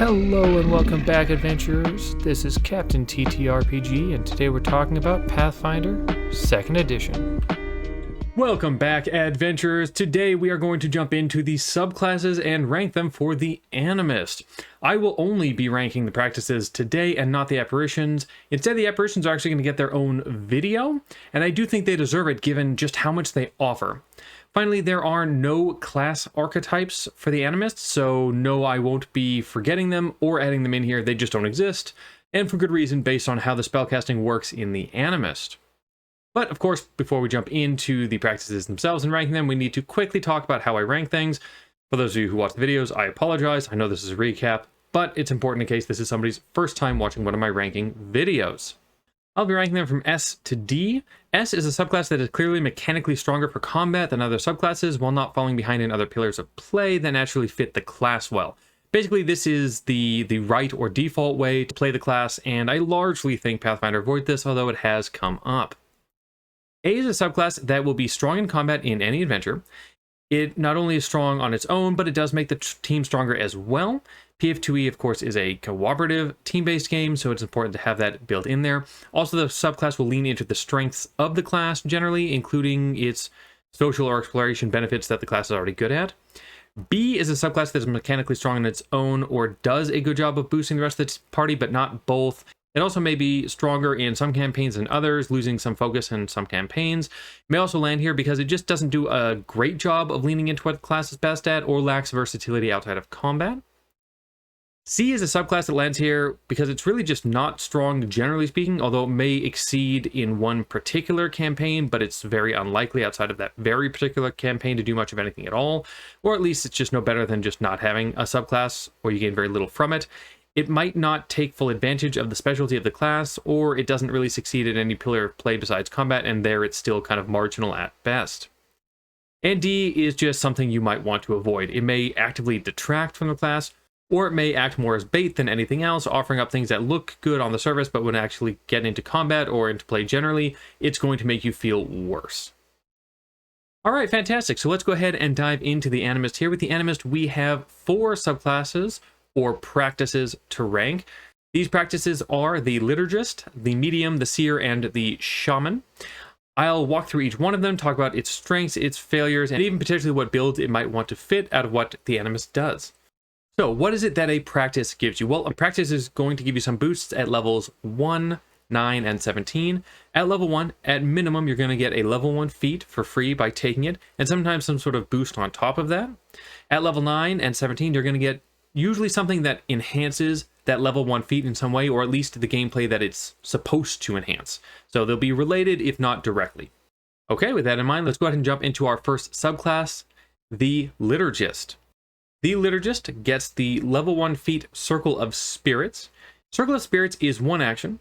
Hello and welcome back, adventurers. This is Captain TTRPG, and today we're talking about Pathfinder 2nd Edition. Welcome back, adventurers. Today we are going to jump into the subclasses and rank them for the Animist. I will only be ranking the practices today and not the apparitions. Instead, the apparitions are actually going to get their own video, and I do think they deserve it given just how much they offer. Finally, there are no class archetypes for the Animist, so no, I won't be forgetting them or adding them in here. They just don't exist, and for good reason based on how the spellcasting works in the Animist. But of course, before we jump into the practices themselves and ranking them, we need to quickly talk about how I rank things. For those of you who watch the videos, I apologize. I know this is a recap, but it's important in case this is somebody's first time watching one of my ranking videos. I'll be ranking them from S to D. S is a subclass that is clearly mechanically stronger for combat than other subclasses while not falling behind in other pillars of play that naturally fit the class well. Basically, this is the right or default way to play the class, and I largely think Pathfinder avoids this, although it has come up. A is a subclass that will be strong in combat in any adventure. It not only is strong on its own, but it does make the team stronger as well. Pathfinder2e, of course, is a cooperative, team-based game, so it's important to have that built in there. Also, the subclass will lean into the strengths of the class, generally, including its social or exploration benefits that the class is already good at. B is a subclass that is mechanically strong on its own, or does a good job of boosting the rest of the party, but not both. It also may be stronger in some campaigns than others, losing some focus in some campaigns. It may also land here because it just doesn't do a great job of leaning into what the class is best at, or lacks versatility outside of combat. C is a subclass that lands here because it's really just not strong, generally speaking, although it may exceed in one particular campaign, but it's very unlikely outside of that very particular campaign to do much of anything at all, or at least it's just no better than just not having a subclass, or you gain very little from it. It might not take full advantage of the specialty of the class, or it doesn't really succeed at any pillar of play besides combat, and there it's still kind of marginal at best. And D is just something you might want to avoid. It may actively detract from the class, or it may act more as bait than anything else, offering up things that look good on the surface, but when actually get into combat or into play generally, it's going to make you feel worse. All right, fantastic. So let's go ahead and dive into the Animist here. With the Animist, we have 4 subclasses or practices to rank. These practices are the liturgist, the medium, the seer, and the shaman. I'll walk through each one of them, talk about its strengths, its failures, and even potentially what builds it might want to fit out of what the Animist does. So what is it that a practice gives you? Well, a practice is going to give you some boosts at levels 1, 9, and 17. At level 1, at minimum, you're going to get a level 1 feat for free by taking it, and sometimes some sort of boost on top of that. At level 9 and 17, you're going to get usually something that enhances that level 1 feat in some way, or at least the gameplay that it's supposed to enhance. So they'll be related, if not directly. Okay, with that in mind, let's go ahead and jump into our first subclass, the liturgist. The liturgist gets the level 1 feat Circle of Spirits. Circle of Spirits is 1 action,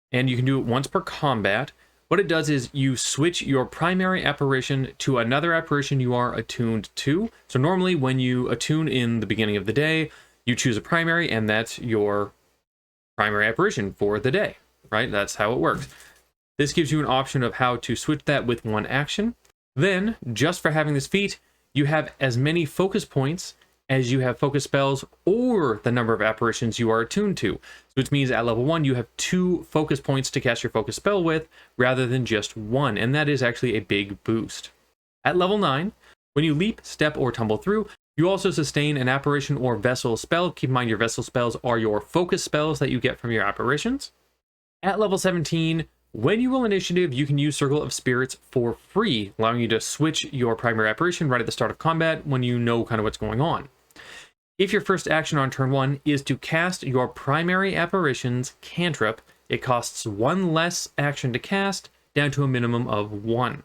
and you can do it once per combat. What it does is you switch your primary apparition to another apparition you are attuned to. So normally when you attune in the beginning of the day, you choose a primary, and that's your primary apparition for the day, right? That's how it works. This gives you an option of how to switch that with 1 action. Then, just for having this feat, you have as many focus points as you have focus spells or the number of apparitions you are attuned to. Which means at level 1, you have 2 focus points to cast your focus spell with, rather than just 1, and that is actually a big boost. At level 9, when you leap, step, or tumble through, you also sustain an apparition or vessel spell. Keep in mind your vessel spells are your focus spells that you get from your apparitions. At level 17, when you roll initiative, you can use Circle of Spirits for free, allowing you to switch your primary apparition right at the start of combat when you know kind of what's going on. If your first action on turn 1 is to cast your primary apparition's cantrip, it costs 1 less action to cast, down to a minimum of 1.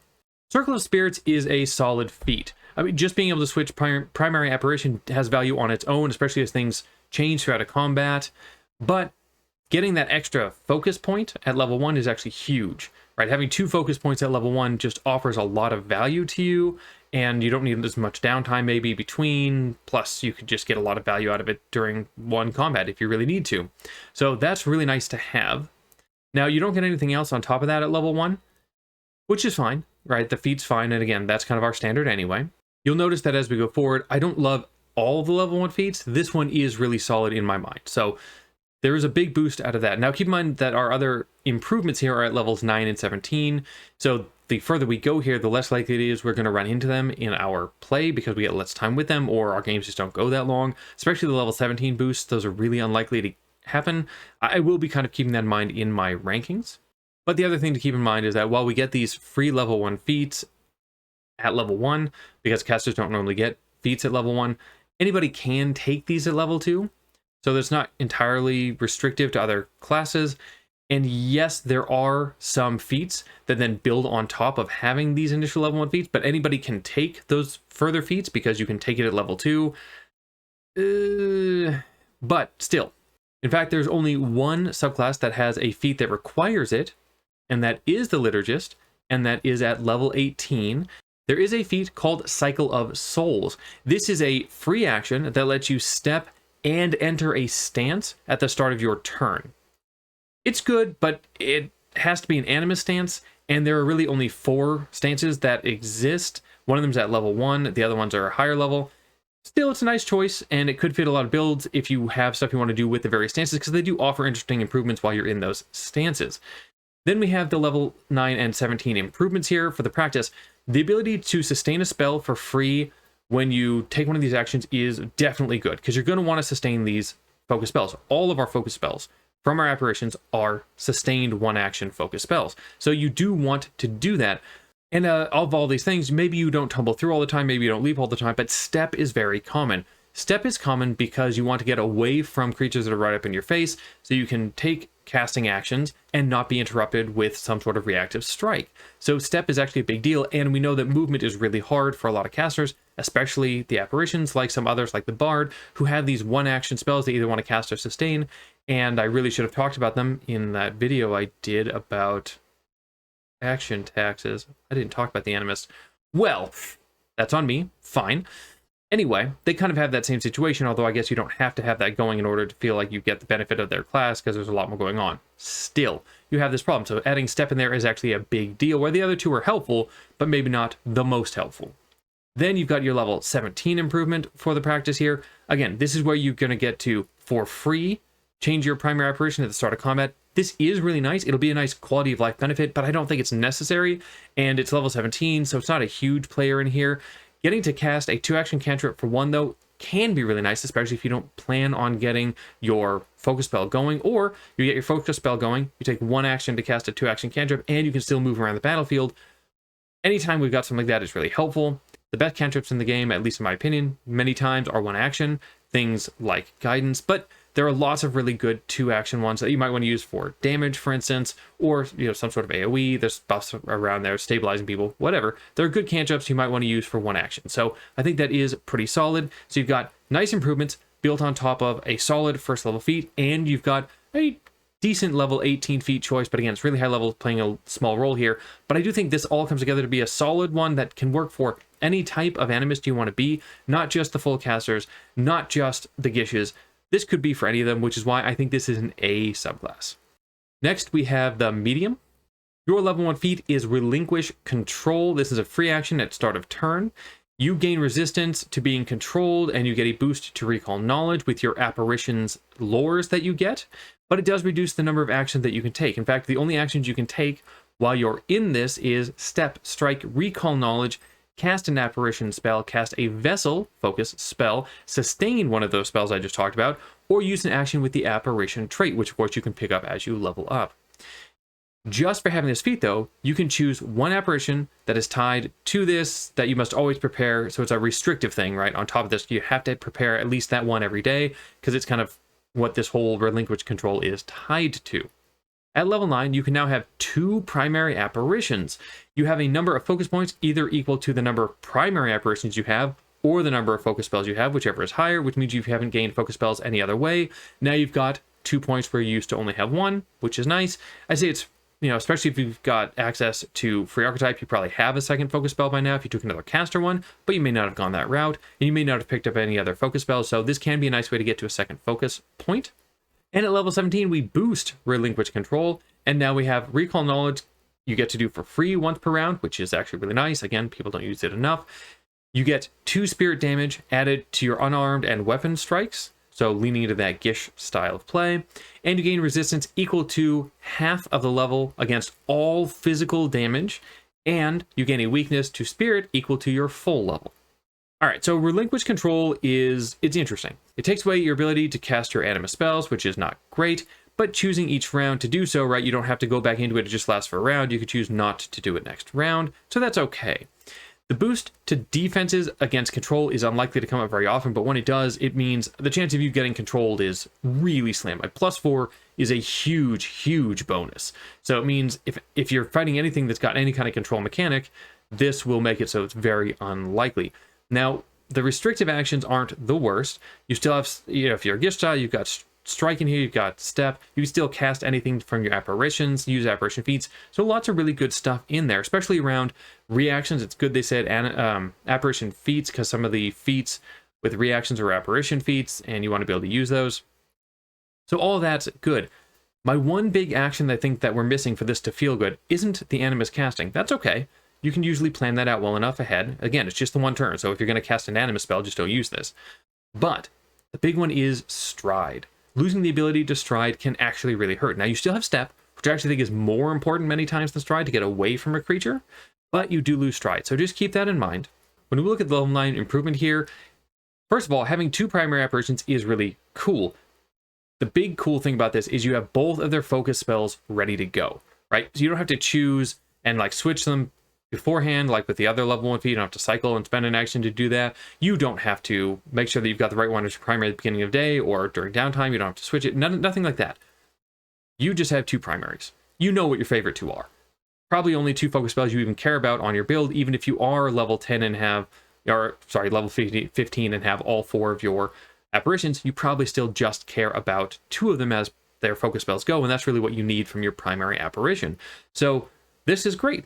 Circle of Spirits is a solid feat. I mean, just being able to switch primary apparition has value on its own, especially as things change throughout a combat, but getting that extra focus point at level 1 is actually huge, right? Having 2 focus points at level 1 just offers a lot of value to you, and you don't need as much downtime maybe between, plus you could just get a lot of value out of it during one combat if you really need to. So that's really nice to have. Now, you don't get anything else on top of that at level 1, which is fine, right? The feat's fine, and again, that's kind of our standard anyway. You'll notice that as we go forward, I don't love all the level 1 feats, this one is really solid in my mind. So there is a big boost out of that. Now keep in mind that our other improvements here are at levels 9 and 17. So the further we go here, the less likely it is we're going to run into them in our play because we get less time with them, or our games just don't go that long. Especially the level 17 boosts, those are really unlikely to happen. I will be kind of keeping that in mind in my rankings. But the other thing to keep in mind is that while we get these free level 1 feats at level 1, because casters don't normally get feats at level 1, anybody can take these at level 2. So that's not entirely restrictive to other classes. And yes, there are some feats that then build on top of having these initial level 1 feats, but anybody can take those further feats because you can take it at level 2. But still, in fact, there's only one subclass that has a feat that requires it, and that is the liturgist, and that is at level 18. There is a feat called Cycle of Souls. This is a free action that lets you step and enter a stance at the start of your turn. It's good, but it has to be an Animist stance, and there are really only 4 stances that exist. One of them is at level 1, the other ones are a higher level. Still, it's a nice choice, and it could fit a lot of builds if you have stuff you want to do with the various stances, because they do offer interesting improvements while you're in those stances. Then we have the level 9 and 17 improvements here for the practice. The ability to sustain a spell for free when you take one of these actions is definitely good, because you're going to want to sustain these focus spells. All of our focus spells from our apparitions are sustained 1-action focus spells. So you do want to do that. And of all these things, maybe you don't tumble through all the time, maybe you don't leap all the time, but step is very common. Step is common because you want to get away from creatures that are right up in your face, so you can take casting actions and not be interrupted with some sort of reactive strike. So step is actually a big deal, and we know that movement is really hard for a lot of casters, especially the apparitions, like some others like the Bard, who have these 1-action spells they either want to cast or sustain, and I really should have talked about them in that video I did about action taxes. I didn't talk about the Animist. Well, that's on me. Fine. Anyway, they kind of have that same situation, although I guess you don't have to have that going in order to feel like you get the benefit of their class, because there's a lot more going on. Still, you have this problem. So adding step in there is actually a big deal, where the other 2 are helpful, but maybe not the most helpful. Then you've got your level 17 improvement for the practice here. Again, this is where you're going to get to, for free, change your primary apparition at the start of combat. This is really nice. It'll be a nice quality of life benefit, but I don't think it's necessary, and it's level 17, so it's not a huge player in here. Getting to cast a 2-action cantrip for 1, though, can be really nice, especially if you don't plan on getting your focus spell going, or you get your focus spell going, you take 1 action to cast a 2-action cantrip, and you can still move around the battlefield. Anytime we've got something like that is really helpful. The best cantrips in the game, at least in my opinion, many times are 1 action, things like guidance, but there are lots of really good 2-action ones that you might want to use for damage, for instance, or some sort of AoE. There's buffs around there, stabilizing people, whatever. There are good cantrips you might want to use for 1 action. So I think that is pretty solid. So you've got nice improvements built on top of a solid first level feat, and you've got a decent level 18 feat choice, but again, it's really high level, playing a small role here. But I do think this all comes together to be a solid one that can work for any type of animist you want to be, not just the full casters, not just the Gishes. This could be for any of them, which is why I think this is an A subclass. Next, we have the medium. Your level 1 feat is Relinquish Control. This is a free action at start of turn. You gain resistance to being controlled, and you get a boost to recall knowledge with your apparitions lores that you get, but it does reduce the number of actions that you can take. In fact, the only actions you can take while you're in this is step, strike, recall knowledge, cast an apparition spell, cast a vessel focus spell, sustain one of those spells I just talked about, or use an action with the apparition trait, which of course you can pick up as you level up. Just for having this feat, though, you can choose 1 apparition that is tied to this that you must always prepare. So it's a restrictive thing, right? On top of this, you have to prepare at least that one every day, because it's kind of what this whole relinquish control is tied to. At level 9, you can now have 2 primary apparitions. You have a number of focus points either equal to the number of primary apparitions you have, or the number of focus spells you have, whichever is higher, which means you haven't gained focus spells any other way. Now you've got 2 points where you used to only have 1, which is nice. I say it's, especially if you've got access to free archetype, you probably have a second focus spell by now if you took another caster one, but you may not have gone that route, and you may not have picked up any other focus spells, so this can be a nice way to get to a second focus point. And at level 17, we boost Relinquish Control, and now we have Recall Knowledge you get to do for free once per round, which is actually really nice. Again, people don't use it enough. You get 2 spirit damage added to your unarmed and weapon strikes, so leaning into that Gish style of play, and you gain resistance equal to half of the level against all physical damage, and you gain a weakness to spirit equal to your full level. All right, so relinquish control it's interesting. It takes away your ability to cast your Animist spells, which is not great, but choosing each round to do so, right, you don't have to go back into it, it just lasts for a round. You could choose not to do it next round, so that's okay. The boost to defenses against control is unlikely to come up very often, but when it does, it means the chance of you getting controlled is really slim. Like +4 is a huge, huge bonus. So it means if you're fighting anything that's got any kind of control mechanic, this will make it so it's very unlikely. Now, the restrictive actions aren't the worst. You still have, if you're a Gish style, you've got strike in here, you've got step, you can still cast anything from your apparitions, use apparition feats, so lots of really good stuff in there, especially around reactions. It's good they said apparition feats, because some of the feats with reactions are apparition feats, and you want to be able to use those. So all of that's good. My one big action that I think that we're missing for this to feel good isn't the Animist casting. That's okay. You can usually plan that out well enough ahead. Again, it's just the one turn, so if you're going to cast an Animist spell, just don't use this. But the big one is stride. Losing the ability to stride can actually really hurt. Now, you still have step, which I actually think is more important many times than stride to get away from a creature, but you do lose stride. So just keep that in mind. When we look at the level 9 improvement here, first of all, having 2 primary apparitions is really cool. The big cool thing about this is you have both of their focus spells ready to go, right? So you don't have to choose and like switch them beforehand, like with the other level 1 feat. You don't have to cycle and spend an action to do that. You don't have to make sure that you've got the right one as your primary at the beginning of the day or during downtime. You don't have to switch it. Nothing like that. You just have 2 primaries. You know what your favorite 2 are. Probably only 2 focus spells you even care about on your build, even if you are level 10 and have, level 15 and have all 4 of your apparitions, you probably still just care about 2 of them as their focus spells go, and that's really what you need from your primary apparition. So this is great.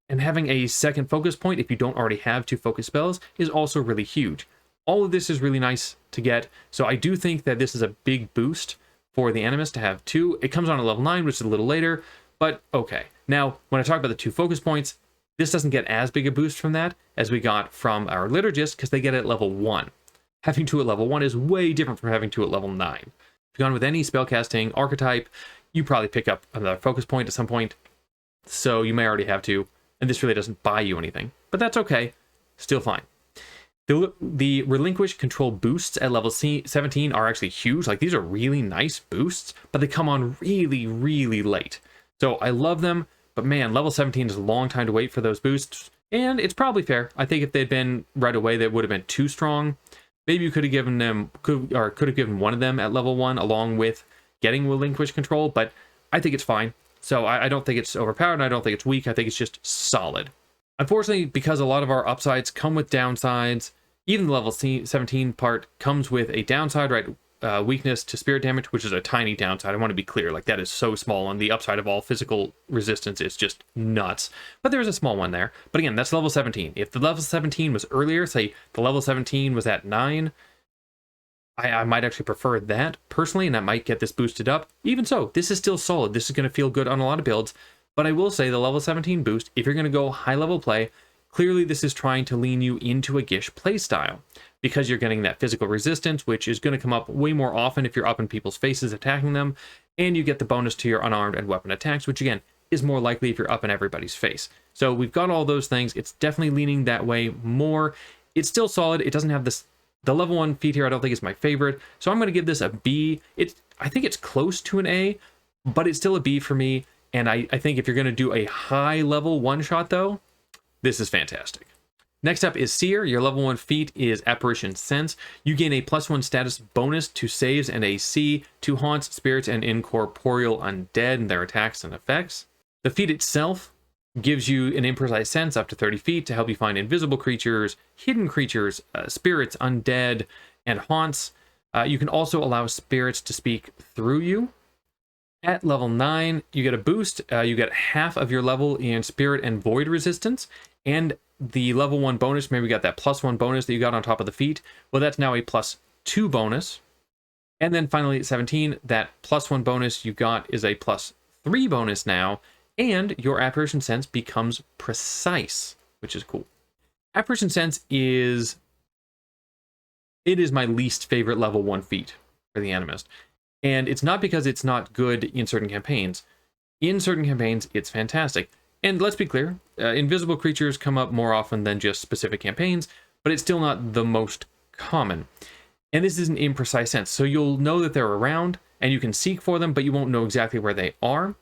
And having a second focus point, if you don't already have 2 focus spells, is also really huge. All of this is really nice to get, so I do think that this is a big boost for the Animist to have 2. It comes on at level 9, which is a little later, but okay. Now, when I talk about the 2 focus points, this doesn't get as big a boost from that as we got from our liturgist, because they get it at level 1. Having 2 at level 1 is way different from having 2 at level 9. If you've gone with any spellcasting archetype, you probably pick up another focus point at some point, so you may already have 2. And this really doesn't buy you anything, but that's okay. Still fine. The relinquish control boosts at level 17 are actually huge. Like, these are really nice boosts, but they come on really, really late. So I love them, but man, level 17 is a long time to wait for those boosts, and it's probably fair. I think if they'd been right away, they would have been too strong. Maybe you could have given them, could have given one of them at level 1 along with getting relinquish control, but I think it's fine. So I don't think it's overpowered, and I don't think it's weak. I think it's just solid. Unfortunately, because a lot of our upsides come with downsides, even the level 17 part comes with a downside, right? Weakness to spirit damage, which is a tiny downside. I want to be clear, like that is so small, and the upside of all physical resistance is just nuts. But there's a small one there. But again, that's level 17. If the level 17 was earlier, say the level 17 was at 9, I might actually prefer that personally, and that might get this boosted up. Even so, this is still solid. This is going to feel good on a lot of builds, but I will say the level 17 boost, if you're going to go high level play, clearly this is trying to lean you into a Gish playstyle, because you're getting that physical resistance, which is going to come up way more often if you're up in people's faces attacking them, and you get the bonus to your unarmed and weapon attacks, which again is more likely if you're up in everybody's face. So we've got all those things. It's definitely leaning that way more. It's still solid. It doesn't have this. The level 1 feat here I don't think is my favorite, so I'm going to give this a B. I think it's close to an A, but it's still a B for me, and I think if you're going to do a high level one-shot though, this is fantastic. Next up is Seer. Your level 1 feat is Apparition Sense. You gain a +1 status bonus to saves and AC to haunts, spirits, and incorporeal undead and their attacks and effects. The feat itself gives you an imprecise sense up to 30 feet to help you find invisible creatures, hidden creatures, spirits, undead, and haunts. You can also allow spirits to speak through you. At level 9, you get a boost. You get half of your level in spirit and void resistance, and the level 1 bonus, maybe we got that +1 bonus that you got on top of the feat. Well, that's now a +2 bonus. And then finally at 17, that +1 bonus you got is a +3 bonus now, and your apparition sense becomes precise, which is cool. Apparition Sense is my least favorite level 1 feat for the Animist. And it's not because it's not good in certain campaigns. In certain campaigns, it's fantastic. And let's be clear, invisible creatures come up more often than just specific campaigns, but it's still not the most common. And this is an imprecise sense. So you'll know that they're around, and you can seek for them, but you won't know exactly where they are.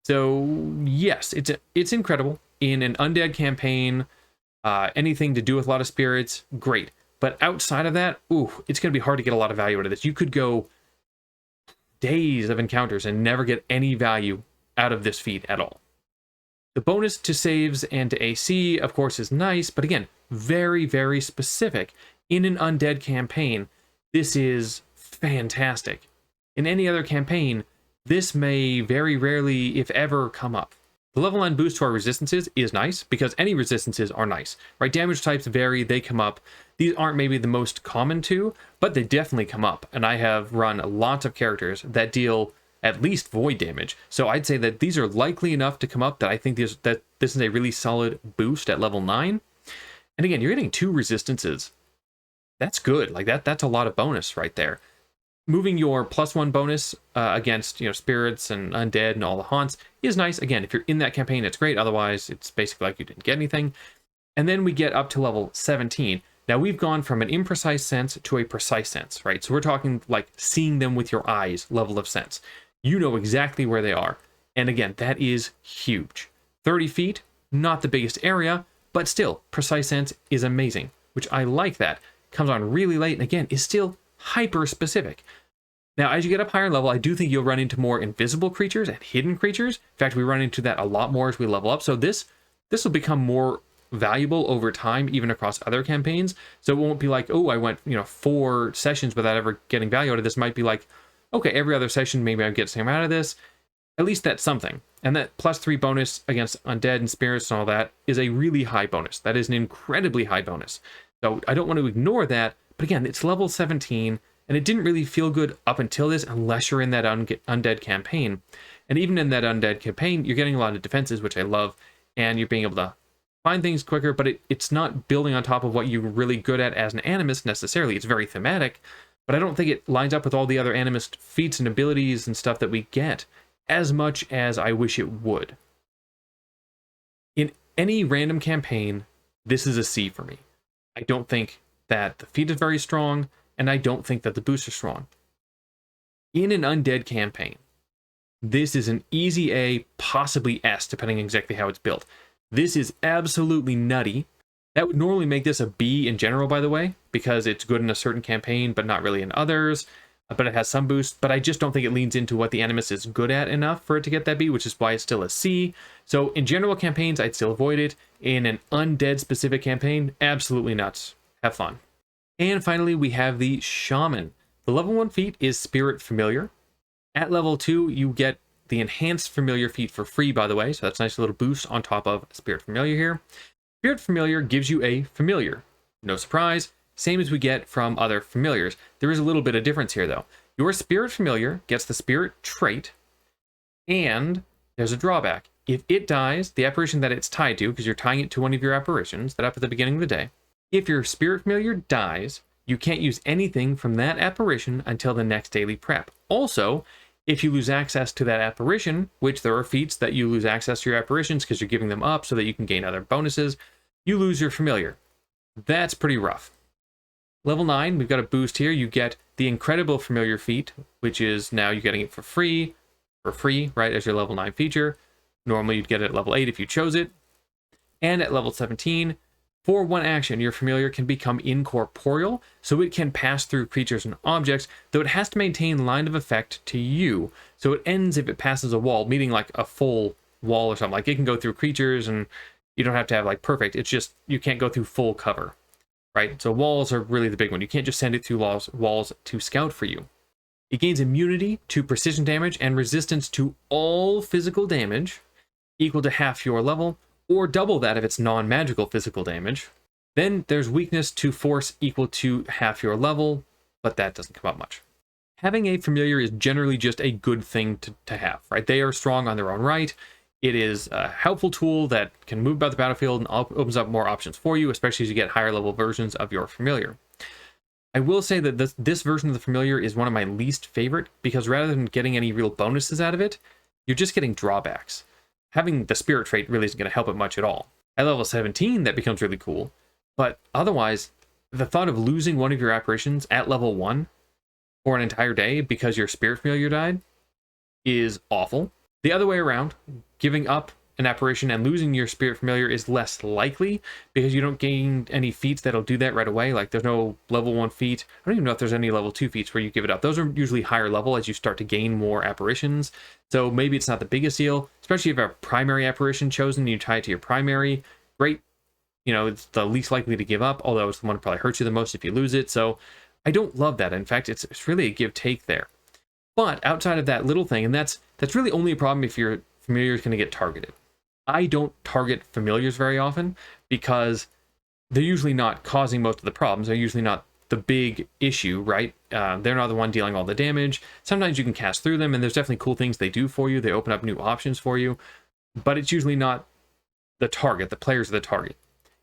So yes, it's incredible. In an undead campaign, anything to do with a lot of spirits, great. But outside of that, it's going to be hard to get a lot of value out of this. You could go days of encounters and never get any value out of this feat at all. The bonus to saves and to AC, of course, is nice, but again, very, very specific. In an undead campaign, this is fantastic. In any other campaign, this may very rarely, if ever, come up. The level 9 boost to our resistances is nice, because any resistances are nice, right? Damage types vary, they come up. These aren't maybe the most common to, but they definitely come up, and I have run lots of characters that deal at least void damage. So I'd say that these are likely enough to come up that I think this is a really solid boost at level 9. And again, you're getting 2 resistances. That's good. Like that's a lot of bonus right there. Moving your +1 bonus against spirits and undead and all the haunts is nice. Again, if you're in that campaign, it's great. Otherwise, it's basically like you didn't get anything. And then we get up to level 17. Now we've gone from an imprecise sense to a precise sense, right? So we're talking like seeing them with your eyes level of sense. You know exactly where they are. And again, that is huge. 30 feet, not the biggest area, but still, precise sense is amazing, which I like that. Comes on really late, and again, is still hyper specific. Now, as you get up higher level, I do think you'll run into more invisible creatures and hidden creatures. In fact, we run into that a lot more as we level up. So this will become more valuable over time, even across other campaigns. So it won't be like, oh, I went 4 sessions without ever getting value out of this. Might be like, okay, every other session, maybe I get something out of this. At least that's something. And that +3 bonus against undead and spirits and all that is a really high bonus. That is an incredibly high bonus. So I don't want to ignore that. But again, it's level 17, and it didn't really feel good up until this, unless you're in that undead campaign. And even in that undead campaign, you're getting a lot of defenses, which I love, and you're being able to find things quicker, but it's not building on top of what you're really good at as an animist necessarily. It's very thematic, but I don't think it lines up with all the other animist feats and abilities and stuff that we get as much as I wish it would. In any random campaign, this is a C for me. I don't think that the feat is very strong, and I don't think that the boosts are strong. In an undead campaign, this is an easy A, possibly S, depending on exactly how it's built. This is absolutely nutty. That would normally make this a B in general, by the way, because it's good in a certain campaign, but not really in others. But it has some boost, but I just don't think it leans into what the Animist is good at enough for it to get that B, which is why it's still a C. So in general campaigns, I'd still avoid it. In an undead specific campaign, absolutely nuts. Have fun. And finally, we have the Shaman. The level 1 feat is Spirit Familiar. At level 2, you get the Enhanced Familiar feat for free, by the way, so that's a nice little boost on top of Spirit Familiar here. Spirit Familiar gives you a Familiar. No surprise, same as we get from other Familiars. There is a little bit of difference here, though. Your Spirit Familiar gets the Spirit trait, and there's a drawback. If it dies, the apparition that it's tied to, because you're tying it to one of your apparitions that up at the beginning of the day, if your Spirit Familiar dies, you can't use anything from that apparition until the next daily prep. Also, if you lose access to that apparition, which there are feats that you lose access to your apparitions because you're giving them up so that you can gain other bonuses, you lose your Familiar. That's pretty rough. Level 9, we've got a boost here. You get the Incredible Familiar feat, which is now you're getting it for free, right, as your level 9 feature. Normally you'd get it at level 8 if you chose it. And at level 17, for one action, your Familiar can become incorporeal, so it can pass through creatures and objects, though it has to maintain line of effect to you. So it ends if it passes a wall, meaning like a full wall or something. Like it can go through creatures and you don't have to have like perfect. It's just you can't go through full cover, right? So walls are really the big one. You can't just send it through walls to scout for you. It gains immunity to precision damage and resistance to all physical damage equal to half your level, or double that if it's non-magical physical damage. Then there's weakness to force equal to half your level, but that doesn't come up much. Having a Familiar is generally just a good thing to have, right? They are strong on their own right. It is a helpful tool that can move about the battlefield and opens up more options for you, especially as you get higher level versions of your familiar. I will say that this version of the familiar is one of my least favorite, because rather than getting any real bonuses out of it, you're just getting drawbacks. Having the spirit trait really isn't going to help it much at all. At level 17, that becomes really cool, but otherwise, the thought of losing one of your apparitions at level 1 for an entire day because your spirit familiar died is awful. The other way around, giving up an apparition and losing your spirit familiar is less likely, because you don't gain any feats that'll do that right away. Like, there's no level 1 feat. I don't even know if there's any level 2 feats where you give it up. Those are usually higher level as you start to gain more apparitions. So maybe it's not the biggest deal, especially if you have a primary apparition chosen and you tie it to your primary. Great. You know, it's the least likely to give up, although it's the one that probably hurts you the most if you lose it. So I don't love that. In fact, it's really a give-take there. But outside of that little thing, and that's really only a problem if your familiar is going to get targeted. I don't target familiars very often because they're usually not causing most of the problems. They're usually not the big issue, right? They're not the one dealing all the damage. Sometimes you can cast through them, and there's definitely cool things they do for you. They open up new options for you, but it's usually not the target. The players are the target.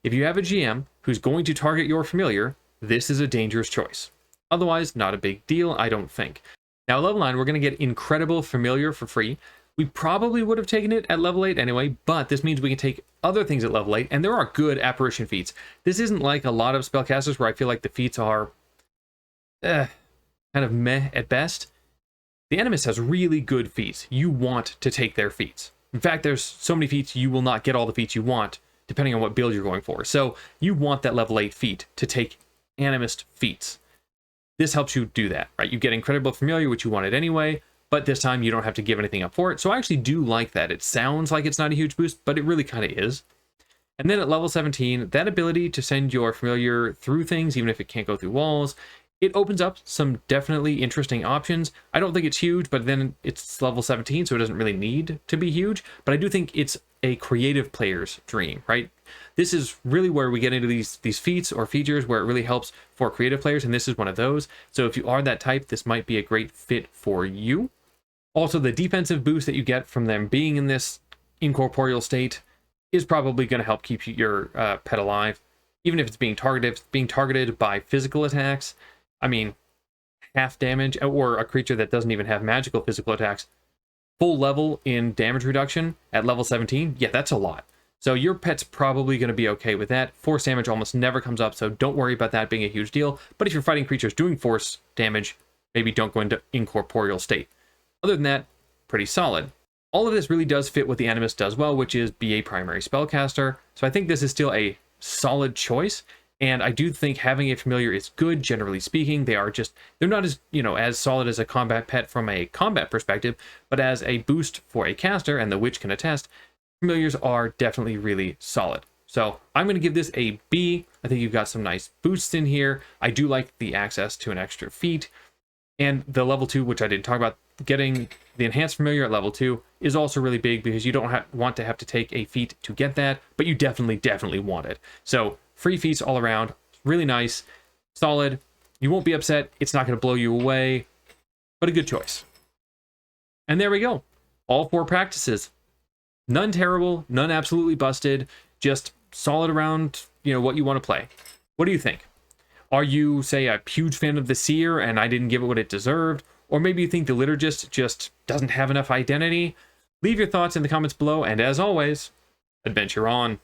If you have a GM who's going to target your familiar, this is a dangerous choice. Otherwise, not a big deal, I don't think. Now, level 9, we're going to get Incredible Familiar for free. We probably would have taken it at level 8 anyway, but this means we can take other things at level 8, and there are good apparition feats. This isn't like a lot of spellcasters where I feel like the feats are kind of meh at best. The Animist has really good feats. You want to take their feats. In fact, there's so many feats you will not get all the feats you want, depending on what build you're going for. So you want that level 8 feat to take Animist feats. This helps you do that, right? You get Incredible Familiar, which you wanted anyway, but this time you don't have to give anything up for it. So I actually do like that. It sounds like it's not a huge boost, but it really kind of is. And then at level 17, that ability to send your familiar through things, even if it can't go through walls, it opens up some definitely interesting options. I don't think it's huge, but then it's level 17, so it doesn't really need to be huge. But I do think it's a creative player's dream, right? This is really where we get into these feats or features where it really helps for creative players, and this is one of those. So if you are that type, this might be a great fit for you. Also, the defensive boost that you get from them being in this incorporeal state is probably going to help keep your pet alive, even if it's being targeted by physical attacks. I mean, half damage, or a creature that doesn't even have magical physical attacks, full level in damage reduction at level 17, yeah, that's a lot. So your pet's probably going to be okay with that. Force damage almost never comes up, so don't worry about that being a huge deal. But if you're fighting creatures doing force damage, maybe don't go into incorporeal state. Other than that, pretty solid. All of this really does fit what the Animist does well, which is be a primary spellcaster. So I think this is still a solid choice. And I do think having a familiar is good, generally speaking. They're not as, as solid as a combat pet from a combat perspective, but as a boost for a caster, and the witch can attest, familiars are definitely really solid. So I'm going to give this a B. I think you've got some nice boosts in here. I do like the access to an extra feat. And the level 2, which I didn't talk about, getting the enhanced familiar at level 2 is also really big, because you don't want to have to take a feat to get that, but you definitely want it. So free feats all around, really nice, solid. You won't be upset. It's not going to blow you away, but a good choice. And there we go. All 4 practices. None terrible, none absolutely busted, just solid around, what you want to play. What do you think? Are you, say, a huge fan of the seer and I didn't give it what it deserved? Or maybe you think the liturgist just doesn't have enough identity? Leave your thoughts in the comments below, and as always, adventure on.